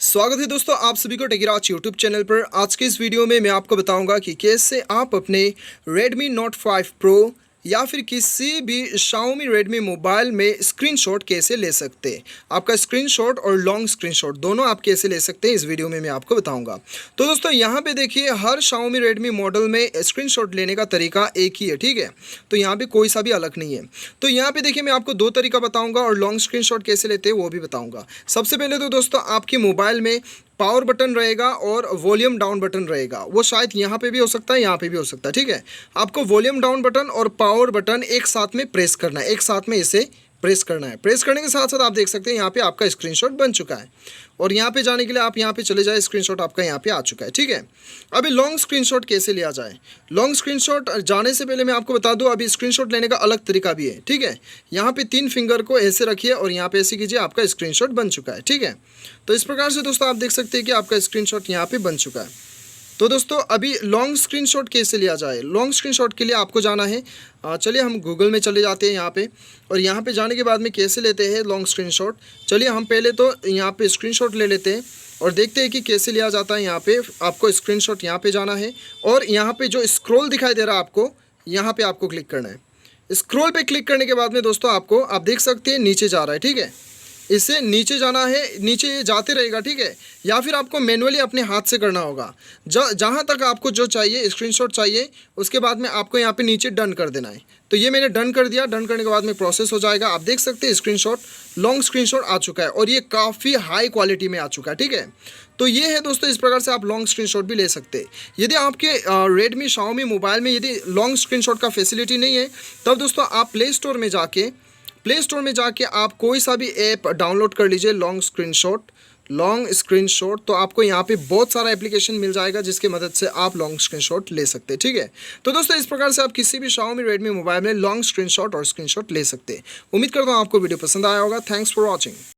स्वागत है दोस्तों आप सभी को टेकीराज यूट्यूब चैनल पर। आज के इस वीडियो में मैं आपको बताऊंगा कि कैसे आप अपने Redmi Note 5 Pro या फिर किसी भी Xiaomi Redmi मोबाइल में स्क्रीनशॉट कैसे ले सकते हैं। आपका स्क्रीनशॉट और लॉन्ग स्क्रीनशॉट दोनों आप कैसे ले सकते हैं इस वीडियो में मैं आपको बताऊंगा। तो दोस्तों यहाँ पे देखिए हर Xiaomi Redmi मॉडल में स्क्रीनशॉट लेने का तरीका एक ही है, ठीक है। तो यहाँ पे कोई सा भी अलग नहीं है। तो यहाँ पे देखिए मैं आपको दो तरीका बताऊँगा और लॉन्ग स्क्रीनशॉट कैसे लेते हैं वो भी बताऊँगा। सबसे पहले तो दोस्तों आपकी मोबाइल में पावर बटन रहेगा और वॉल्यूम डाउन बटन रहेगा। वो शायद यहाँ पे भी हो सकता है, यहाँ पे भी हो सकता है, ठीक है। आपको वॉल्यूम डाउन बटन और पावर बटन एक साथ में प्रेस करना है, एक साथ में इसे प्रेस करना है। प्रेस करने के साथ साथ आप देख सकते हैं यहाँ पे आपका स्क्रीनशॉट बन चुका है। और यहाँ पे जाने के लिए आप यहाँ पे चले जाए, स्क्रीनशॉट आपका यहाँ पे आ चुका है, ठीक है। अभी लॉन्ग स्क्रीनशॉट कैसे लिया जाए। लॉन्ग स्क्रीनशॉट जाने से पहले मैं आपको बता दूँ अभी स्क्रीनशॉट लेने का अलग तरीका भी है, ठीक है। यहाँ पे 3 फिंगर को ऐसे रखिए और यहाँ पे ऐसे कीजिए, आपका स्क्रीनशॉट बन चुका है, ठीक है। तो इस प्रकार से दोस्तों आप देख सकते हैं कि आपका स्क्रीनशॉट यहाँ पे बन चुका है। तो दोस्तों अभी लॉन्ग स्क्रीनशॉट कैसे लिया जाए। लॉन्ग स्क्रीनशॉट के लिए आपको जाना है, चलिए हम गूगल में चले जाते हैं यहाँ पे। और यहाँ पे जाने के बाद में कैसे लेते हैं लॉन्ग स्क्रीनशॉट, चलिए हम पहले तो यहाँ पे स्क्रीनशॉट ले लेते हैं और देखते हैं कि कैसे लिया जाता है। यहाँ पे आपको स्क्रीनशॉट यहाँ पे जाना है और यहाँ पे जो स्क्रॉल दिखाई दे रहा है आपको, यहाँ पे आपको क्लिक करना है। स्क्रॉल पे क्लिक करने के बाद में दोस्तों आपको आप देख सकते हैं नीचे जा रहा है, ठीक है। इसे नीचे जाना है, नीचे ये जाते रहेगा, ठीक है। या फिर आपको मैनुअली अपने हाथ से करना होगा। जहाँ तक आपको जो चाहिए स्क्रीनशॉट चाहिए उसके बाद में आपको यहाँ पे नीचे डन कर देना है। तो ये मैंने डन कर दिया। डन करने के बाद में प्रोसेस हो जाएगा। आप देख सकते हैं स्क्रीनशॉट, लॉन्ग स्क्रीनशॉट आ चुका है और ये काफ़ी हाई क्वालिटी में आ चुका है, ठीक है। तो ये है दोस्तों, इस प्रकार से आप लॉन्ग स्क्रीनशॉट भी ले सकते हैं। यदि आपके Redmi Xiaomi मोबाइल में यदि लॉन्ग स्क्रीनशॉट का फैसिलिटी नहीं है तब दोस्तों आप प्ले स्टोर में जाके आप कोई सा भी ऐप डाउनलोड कर लीजिए लॉन्ग स्क्रीनशॉट। तो आपको यहाँ पे बहुत सारा एप्लीकेशन मिल जाएगा जिसकी मदद से आप लॉन्ग स्क्रीनशॉट ले सकते हैं, ठीक है। तो दोस्तों इस प्रकार से आप किसी भी Xiaomi Redmi मोबाइल में लॉन्ग स्क्रीनशॉट और स्क्रीनशॉट ले सकते हैं। उम्मीद करता हूँ आपको वीडियो पसंद आया होगा। Thanks for watching.